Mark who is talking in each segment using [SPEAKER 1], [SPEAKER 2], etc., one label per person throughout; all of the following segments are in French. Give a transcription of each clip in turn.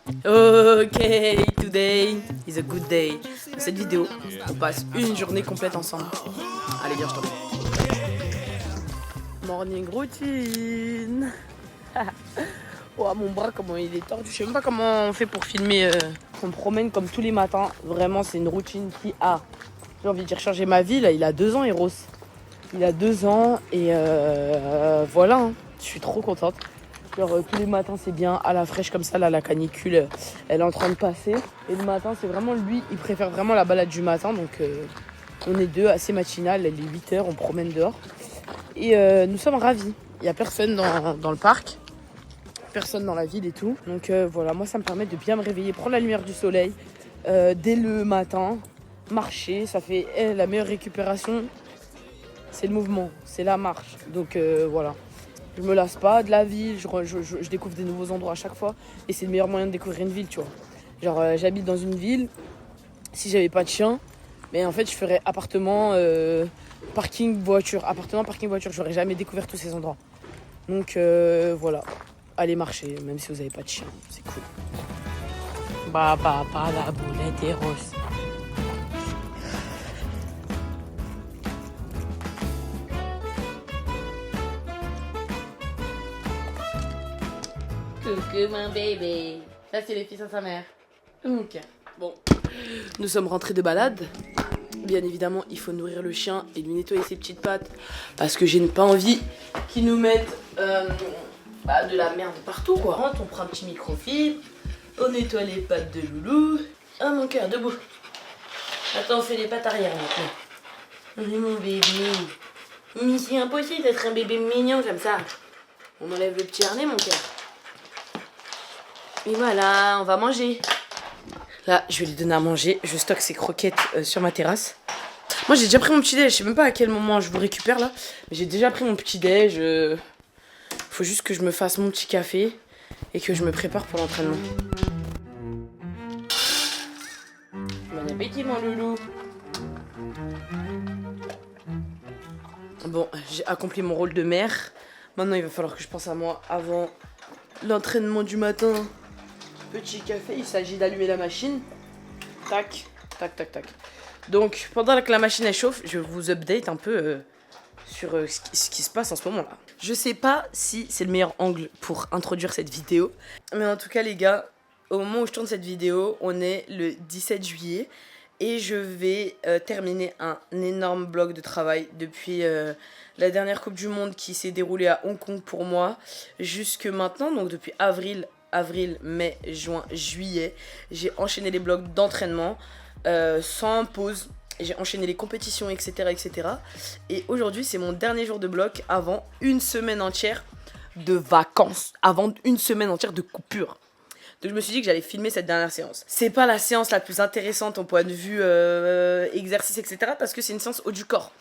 [SPEAKER 1] Ok, today is a good day. Dans cette vidéo, on passe une journée complète ensemble. Allez, viens, je t'en prie. Morning routine. Oh, mon bras, comment il est tordu. Je sais même pas comment on fait pour filmer. On me promène comme tous les matins. Vraiment, c'est une routine qui a, j'ai envie de dire, changé ma vie. Là, il a 2 ans, Eros. Il a 2 ans et voilà. Hein. Je suis trop contente. Genre, tous les matins, c'est bien à la fraîche comme ça. Là, la canicule, elle est en train de passer. Et le matin, c'est vraiment lui. Il préfère vraiment la balade du matin. Donc, on est deux, assez matinal. Il est 8h, on promène dehors. Et nous sommes ravis. Il n'y a personne dans le parc. Personne dans la ville et tout. Donc, voilà, moi, ça me permet de bien me réveiller, prendre la lumière du soleil dès le matin. Marcher, ça fait la meilleure récupération. C'est le mouvement, c'est la marche. Donc, voilà. Je me lasse pas de la ville, je découvre des nouveaux endroits à chaque fois. Et c'est le meilleur moyen de découvrir une ville, tu vois. Genre, j'habite dans une ville, si j'avais pas de chien, mais en fait, je ferais appartement, parking, voiture. Appartement, parking, voiture. J'aurais jamais découvert tous ces endroits. Donc, voilà. Allez marcher, même si vous avez pas de chien. C'est cool. Bah, la boulette est rose. Coucou mon bébé. Là c'est les fils à sa mère. Ok. Bon. Nous sommes rentrés de balade. Bien évidemment, il faut nourrir le chien et lui nettoyer ses petites pattes. Parce que j'ai pas envie qu'il nous mette de la merde partout quoi. On prend un petit microfibre. On nettoie les pattes de loulou. Ah mon cœur, debout. Attends, on fait les pattes arrière maintenant. Oui mon bébé. Mais c'est impossible d'être un bébé mignon comme ça. On enlève le petit harnais mon cœur. Et voilà, on va manger. Là, je vais lui donner à manger. Je stocke ses croquettes sur ma terrasse. Moi, j'ai déjà pris mon petit déj. Je sais même pas à quel moment je vous récupère là. Mais j'ai déjà pris mon petit déj. Faut juste que je me fasse mon petit café et que je me prépare pour l'entraînement. Bon appétit, mon loulou. Bon, j'ai accompli mon rôle de mère. Maintenant, il va falloir que je pense à moi avant l'entraînement du matin. Petit café, il s'agit d'allumer la machine. Tac, tac, tac, tac. Donc, pendant que la machine elle chauffe, je vous update un peu sur ce qui se passe en ce moment-là. Je sais pas si c'est le meilleur angle pour introduire cette vidéo. Mais en tout cas, les gars, au moment où je tourne cette vidéo, on est le 17 juillet. Et je vais terminer un énorme bloc de travail depuis la dernière Coupe du Monde qui s'est déroulée à Hong Kong pour moi jusque maintenant. Donc depuis avril, mai, juin, juillet, j'ai enchaîné les blocs d'entraînement sans pause. J'ai enchaîné les compétitions, etc. etc. Et aujourd'hui, c'est mon dernier jour de bloc avant une semaine entière de vacances, avant une semaine entière de coupure. Donc je me suis dit que j'allais filmer cette dernière séance. C'est pas la séance la plus intéressante au point de vue exercice, etc. Parce que c'est une séance haut du corps.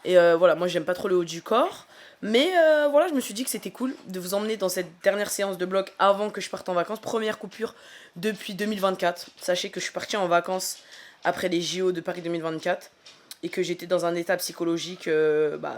[SPEAKER 1] Et voilà, moi j'aime pas trop le haut du corps. Mais voilà, je me suis dit que c'était cool de vous emmener dans cette dernière séance de bloc avant que je parte en vacances. Première coupure depuis 2024. Sachez que je suis partie en vacances après les JO de Paris 2024. Et que j'étais dans un état psychologique,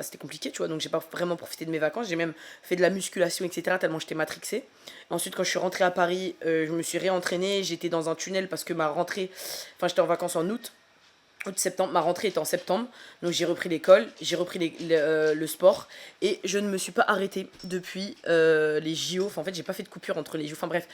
[SPEAKER 1] c'était compliqué, tu vois, donc j'ai pas vraiment profité de mes vacances, j'ai même fait de la musculation, etc., tellement j'étais matrixée. Ensuite, quand je suis rentrée à Paris, je me suis réentraînée, j'étais dans un tunnel parce que j'étais en vacances en août-septembre, ma rentrée était en septembre, donc j'ai repris l'école, j'ai repris le sport, et je ne me suis pas arrêtée depuis les JO, en fait j'ai pas fait de coupure entre les JO, bref.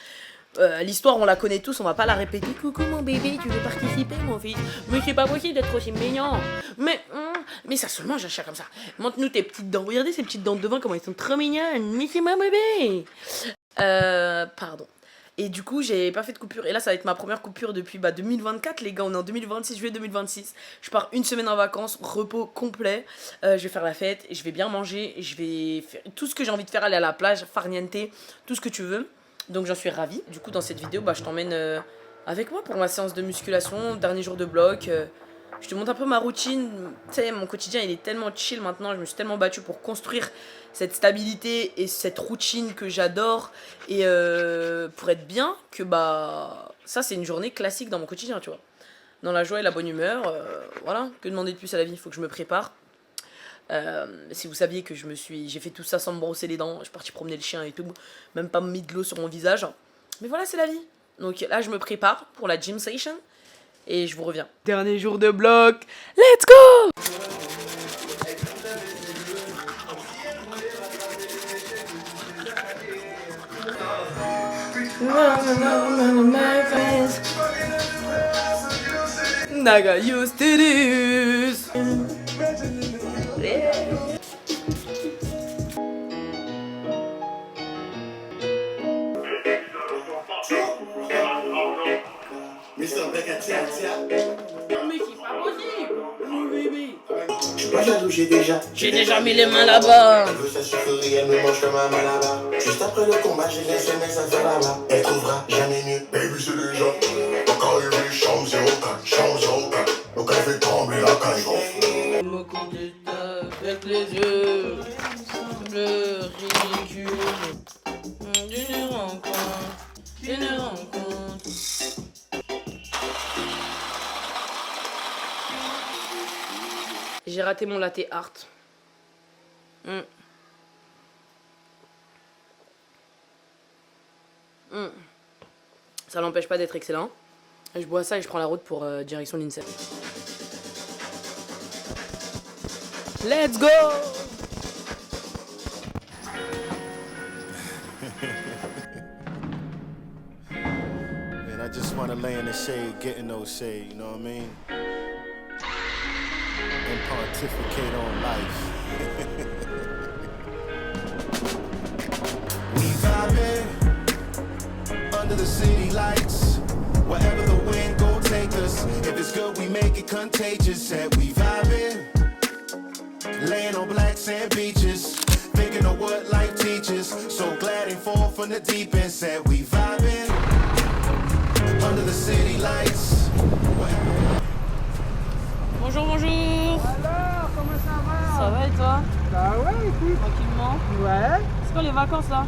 [SPEAKER 1] L'histoire on la connaît tous, on va pas la répéter. Coucou mon bébé, tu veux participer mon fils? Mais c'est pas possible d'être aussi mignon. Mais ça se mange un chat comme ça. Montre-nous tes petites dents. Regardez ces petites dents de devant comment elles sont trop mignonnes. Mais c'est ma bébé. Pardon. Et du coup j'ai pas fait de coupure. Et là ça va être ma première coupure depuis 2024 les gars. On est en 2026, juillet 2026. Je pars une semaine en vacances, repos complet. Je vais faire la fête, je vais bien manger. Je vais faire tout ce que j'ai envie de faire, aller à la plage, farniente, tout ce que tu veux. Donc j'en suis ravie. Du coup dans cette vidéo je t'emmène avec moi pour ma séance de musculation, dernier jour de bloc. Je te montre un peu ma routine. Tu sais, mon quotidien il est tellement chill maintenant. Je me suis tellement battue pour construire cette stabilité et cette routine que j'adore. Et pour être bien que ça c'est une journée classique dans mon quotidien, tu vois. Dans la joie et la bonne humeur. Voilà, que demander de plus à la vie, il faut que je me prépare. Si vous saviez que j'ai fait tout ça sans me brosser les dents, je suis partie promener le chien et tout, même pas mis de l'eau sur mon visage. Mais voilà, c'est la vie. Donc là, je me prépare pour la gym session et je vous reviens. Dernier jour de bloc, let's go! I got used to this.
[SPEAKER 2] Pas jaloux,
[SPEAKER 1] J'ai déjà mis les mains là-bas.
[SPEAKER 2] Elle veut s'assurer, elle me mange comme un malabar. Juste après le combat, j'ai laissé mes affaires là-bas. Elle trouvera jamais mieux. Baby, c'est déjà quand arrivé, chambre 04. Donc elle fait trembler la caille.
[SPEAKER 1] Me conduis avec les yeux, le ridicule d'une rencontre. J'ai raté mon latte art. Ça n'empêche pas d'être excellent. Je bois ça et je prends la route pour direction l'INSEP. Let's go!
[SPEAKER 3] Man, I just wanna lay in the shade, get in no shade, you know what I mean? And pontificate on life. We vibing under the city lights. Wherever the wind go take us. If it's good, we make it contagious. Said we vibing, laying on black sand beaches, thinking of what life teaches. So glad and fall from the deep end. Said we vibing under the city lights.
[SPEAKER 1] Bonjour, bonjour.
[SPEAKER 4] Alors, comment ça va?
[SPEAKER 1] Ça va et toi?
[SPEAKER 4] Bah ouais, écoute.
[SPEAKER 1] Tranquillement.
[SPEAKER 4] Ouais.
[SPEAKER 1] C'est quand les vacances là?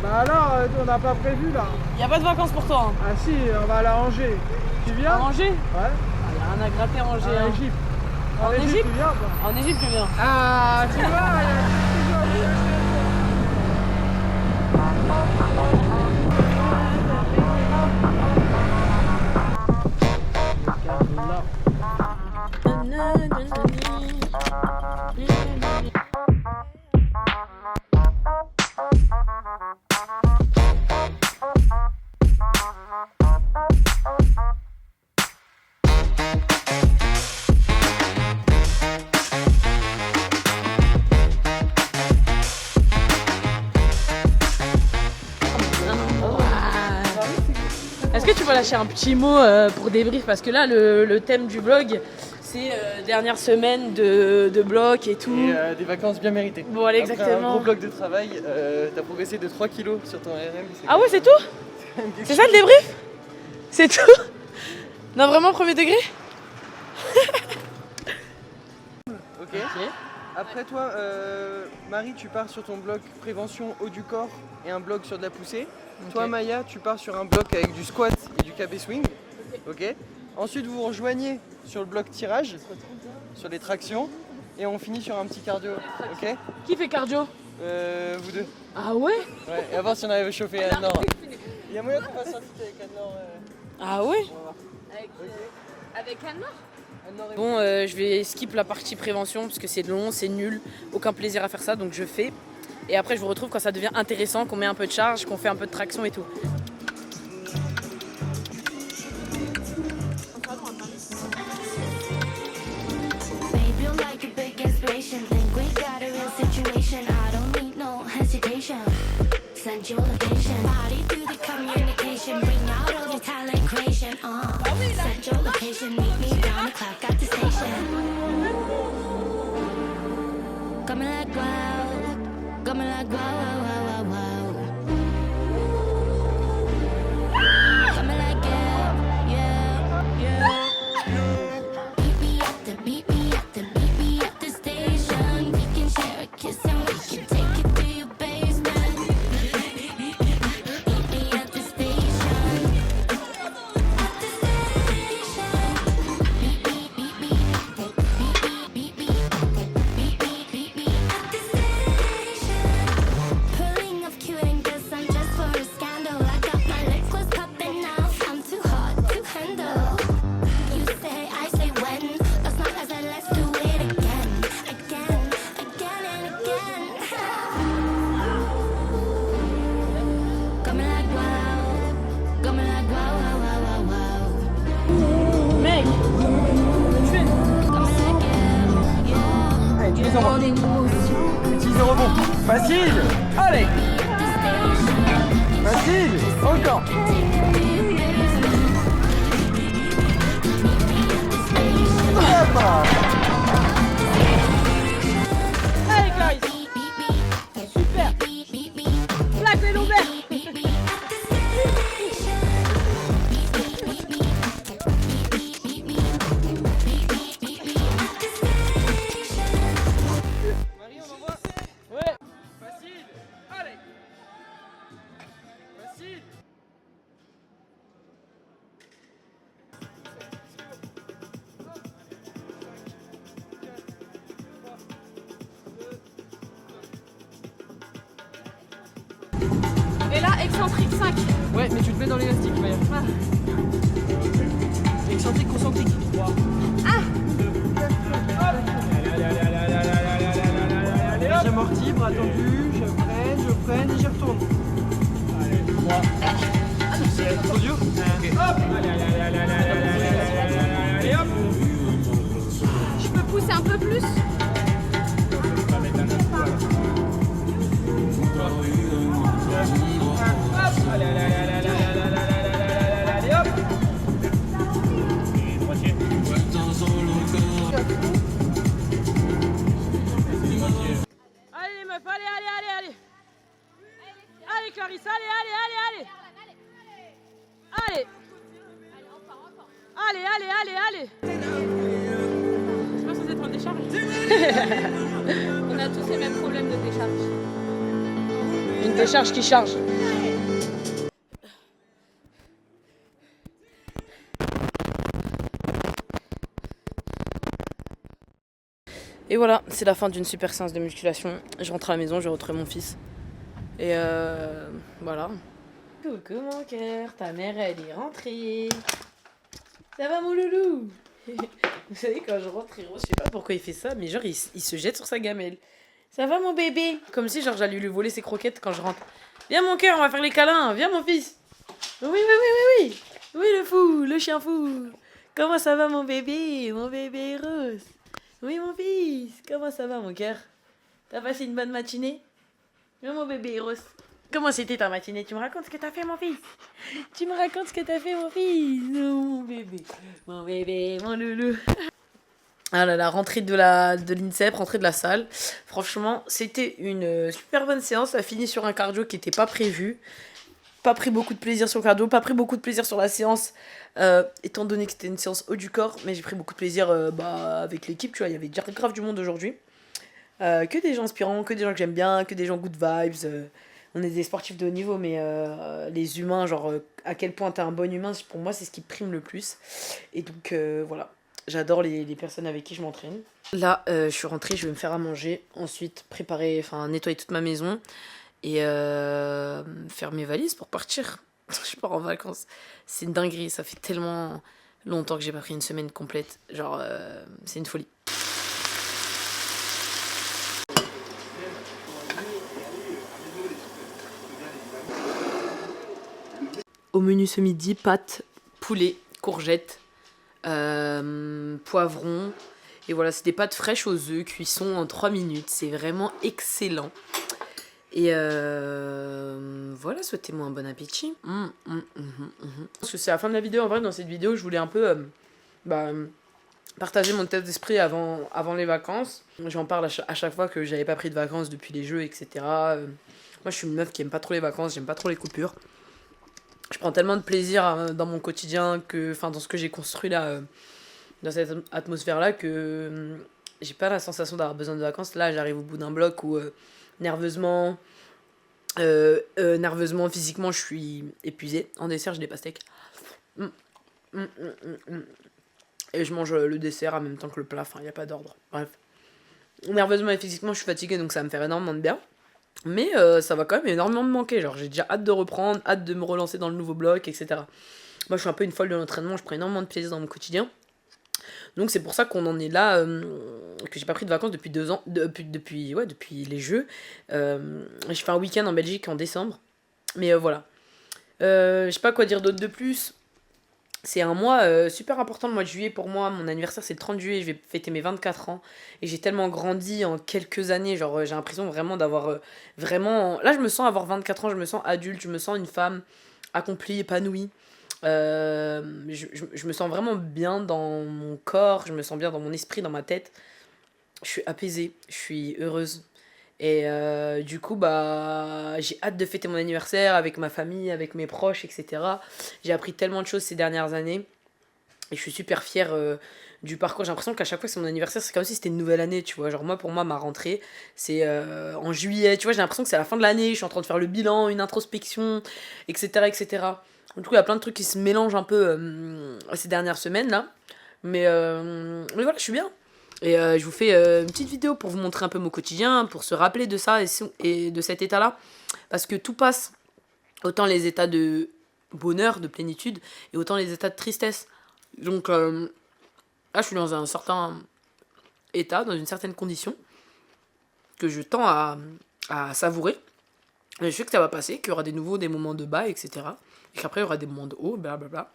[SPEAKER 4] Bah alors, on n'a pas prévu là.
[SPEAKER 1] Y a pas de vacances pour toi?
[SPEAKER 4] Ah si, on va aller à Angers. Tu viens?
[SPEAKER 1] À Angers?
[SPEAKER 4] Ouais.
[SPEAKER 1] Y a rien à gratter à Angers.
[SPEAKER 4] En
[SPEAKER 1] hein.
[SPEAKER 4] Égypte.
[SPEAKER 1] En Égypte?
[SPEAKER 4] tu viens pas?
[SPEAKER 1] En Égypte, je viens.
[SPEAKER 4] Ah, tu vois, il y a
[SPEAKER 1] Est-ce que tu peux lâcher un petit mot pour débrief? Parce que là, le thème du vlog, c'est dernière semaine de bloc et tout.
[SPEAKER 5] Et des vacances bien méritées.
[SPEAKER 1] Bon, allez,
[SPEAKER 5] Après
[SPEAKER 1] exactement.
[SPEAKER 5] un gros bloc de travail, t'as progressé de 3 kilos sur ton RM.
[SPEAKER 1] Ah ouais, c'est tout? C'est ça le débrief? C'est tout? Non, vraiment, premier degré?
[SPEAKER 5] Ok. Après toi, Marie, tu pars sur ton bloc prévention haut du corps et un bloc sur de la poussée.
[SPEAKER 1] Ok.
[SPEAKER 5] Toi, Maya, tu pars sur un bloc avec du squat et du KB swing. Ok. Ensuite, vous vous rejoignez sur le bloc tirage, sur les tractions, et on finit sur un petit cardio. Ok.
[SPEAKER 1] Qui fait cardio?
[SPEAKER 5] Vous deux.
[SPEAKER 1] Ah ouais?
[SPEAKER 5] Ouais. Et à voir si on arrive à chauffer Anne-Laure. Il y a moyen qu'on fasse un fit avec Anne-Laure.
[SPEAKER 1] Ah ouais?
[SPEAKER 5] On va voir.
[SPEAKER 6] Avec Anne-Laure?
[SPEAKER 5] Anne-Laure est
[SPEAKER 1] Bon, je vais skip la partie prévention parce que c'est long, c'est nul, aucun plaisir à faire ça, donc je fais. Et après, je vous retrouve quand ça devient intéressant, qu'on met un peu de charge, qu'on fait un peu de traction et tout.
[SPEAKER 7] Babe, you like a big inspiration. Think we got a real situation. I don't need no hesitation. Send your location. Body through the communication. Bring out all your talent creation. Send your location. Meet me down the clock at the station. Coming like wow. Coming like wow, wow, wow, wow, wow. Coming like yeah, yeah, yeah. Meet me at the station. We can share a kiss and we can take it to your basement. Meet me at the station. At the station. Meet
[SPEAKER 5] va. Utilise le rebond. Facile. Allez. Facile. Encore.
[SPEAKER 1] Allez, Clarisse. Super. Plaque les lombaires.
[SPEAKER 5] Marie, on envoie. Ouais. Facile. Allez. Facile.
[SPEAKER 6] Et là, excentrique 5.
[SPEAKER 5] Ouais, mais tu te mets dans l'élastique, Maya. Excentrique, concentrique. 3. J'amortis, bras tendus, je freine et j'y retourne. Allez, 3. C'est trop dur. Ok. Hop. Allez, hop.
[SPEAKER 6] Je peux pousser un peu plus.
[SPEAKER 5] Allez, hop.
[SPEAKER 1] Allez les meufs, allez. Allez Clarisse, allez. Allez. C'est pas censé être en décharge.
[SPEAKER 6] On a tous les mêmes problèmes de décharge.
[SPEAKER 1] Une décharge qui charge. Et voilà, c'est la fin d'une super séance de musculation. Je rentre à la maison, je vais retrouver mon fils. Et voilà. Coucou mon cœur, ta mère elle est rentrée. Ça va mon loulou? Vous savez quand je rentre, je sais pas pourquoi il fait ça, mais genre il se jette sur sa gamelle. Ça va mon bébé? Comme si genre j'allais lui voler ses croquettes quand je rentre. Viens mon cœur, on va faire les câlins, viens mon fils. Oui. Oui le fou, le chien fou. Comment ça va mon bébé rose? Oui mon fils, comment ça va mon cœur? T'as passé une bonne matinée? Oui mon bébé rose. Comment c'était ta matinée? Tu me racontes ce que t'as fait mon fils? Tu me racontes ce que t'as fait mon fils? Oh, mon bébé, mon loulou. Ah là là, rentrée de l'INSEP, rentrée de la salle. Franchement, c'était une super bonne séance. Ça a fini sur un cardio qui n'était pas prévu. Pas pris beaucoup de plaisir sur le cardio, pas pris beaucoup de plaisir sur la séance, étant donné que c'était une séance haut du corps. Mais j'ai pris beaucoup de plaisir avec l'équipe, tu vois. Il y avait déjà grave du monde aujourd'hui. Que des gens inspirants, que des gens que j'aime bien, que des gens good vibes. On est des sportifs de haut niveau, mais les humains, genre à quel point t'es un bon humain, pour moi c'est ce qui prime le plus. Et donc voilà, j'adore les personnes avec qui je m'entraîne. Là, je suis rentrée, je vais me faire à manger, ensuite préparer, nettoyer toute ma maison et faire mes valises pour partir. Je pars en vacances. C'est une dinguerie, ça fait tellement longtemps que j'ai pas pris une semaine complète. Genre, c'est une folie. Au menu ce midi, pâtes, poulet, courgettes, poivrons. Et voilà, c'est des pâtes fraîches aux œufs, cuisson en 3 minutes. C'est vraiment excellent. Et voilà, souhaitez-moi un bon appétit. Parce que c'est la fin de la vidéo. En vrai, dans cette vidéo, je voulais un peu partager mon état d'esprit avant les vacances. J'en parle à chaque fois que j'avais pas pris de vacances depuis les jeux, etc. Moi, je suis une meuf qui aime pas trop les vacances, j'aime pas trop les coupures. Je prends tellement de plaisir dans mon quotidien, dans ce que j'ai construit là, dans cette atmosphère-là, que j'ai pas la sensation d'avoir besoin de vacances. Là, j'arrive au bout d'un bloc où nerveusement, physiquement, je suis épuisée. En dessert, j'ai des pastèques. Et je mange le dessert en même temps que le plat, il n'y a pas d'ordre. Bref. Nerveusement et physiquement, je suis fatiguée, donc ça me fait énormément de bien. Mais ça va quand même énormément me manquer. Genre, j'ai déjà hâte de reprendre, hâte de me relancer dans le nouveau bloc, etc. Moi, je suis un peu une folle de l'entraînement, je prends énormément de plaisir dans mon quotidien. Donc, c'est pour ça qu'on en est là, que j'ai pas pris de vacances depuis 2 ans, depuis les Jeux. Je fais un week-end en Belgique en décembre. Mais voilà. Je sais pas quoi dire d'autre de plus. C'est un mois super important, le mois de juillet pour moi. Mon anniversaire, c'est le 30 juillet. Je vais fêter mes 24 ans. Et j'ai tellement grandi en quelques années. Genre, j'ai l'impression vraiment d'avoir vraiment. Là, je me sens avoir 24 ans. Je me sens adulte. Je me sens une femme accomplie, épanouie. Je me sens vraiment bien dans mon corps. Je me sens bien dans mon esprit, dans ma tête. Je suis apaisée. Je suis heureuse. Et du coup, bah, j'ai hâte de fêter mon anniversaire avec ma famille, avec mes proches, etc. J'ai appris tellement de choses ces dernières années. Et je suis super fière du parcours. J'ai l'impression qu'à chaque fois que c'est mon anniversaire, c'est comme si c'était une nouvelle année, tu vois. Genre, moi, pour moi, ma rentrée, c'est en juillet. Tu vois, j'ai l'impression que c'est la fin de l'année. Je suis en train de faire le bilan, une introspection, etc., etc. Du coup, il y a plein de trucs qui se mélangent un peu ces dernières semaines, là. Mais voilà, je suis bien. Et je vous fais une petite vidéo pour vous montrer un peu mon quotidien, pour se rappeler de ça et de cet état-là. Parce que tout passe, autant les états de bonheur, de plénitude, et autant les états de tristesse. Donc là, je suis dans un certain état, dans une certaine condition, que je tends à savourer. Et je sais que ça va passer, qu'il y aura des moments de bas, etc. Et qu'après, il y aura des moments de haut, blablabla.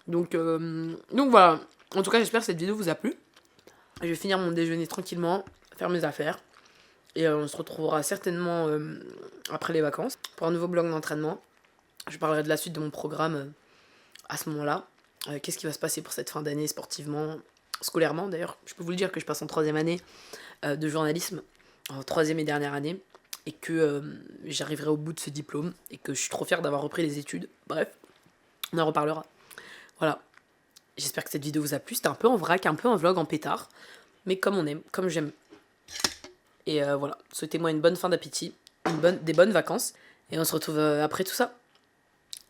[SPEAKER 1] Donc voilà. En tout cas, j'espère que cette vidéo vous a plu. Je vais finir mon déjeuner tranquillement, faire mes affaires. Et on se retrouvera certainement après les vacances pour un nouveau vlog d'entraînement. Je parlerai de la suite de mon programme à ce moment-là. Qu'est-ce qui va se passer pour cette fin d'année sportivement, scolairement d'ailleurs. Je peux vous le dire que je passe en 3e année de journalisme, en 3e et dernière année. Et que j'arriverai au bout de ce diplôme. Et que je suis trop fière d'avoir repris les études. Bref, on en reparlera. Voilà. J'espère que cette vidéo vous a plu. C'était un peu en vrac, un peu en vlog, en pétard. Mais comme on aime, comme j'aime. Et voilà. Souhaitez-moi une bonne fin d'appétit. Des bonnes vacances. Et on se retrouve après tout ça.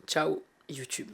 [SPEAKER 1] Ciao, YouTube.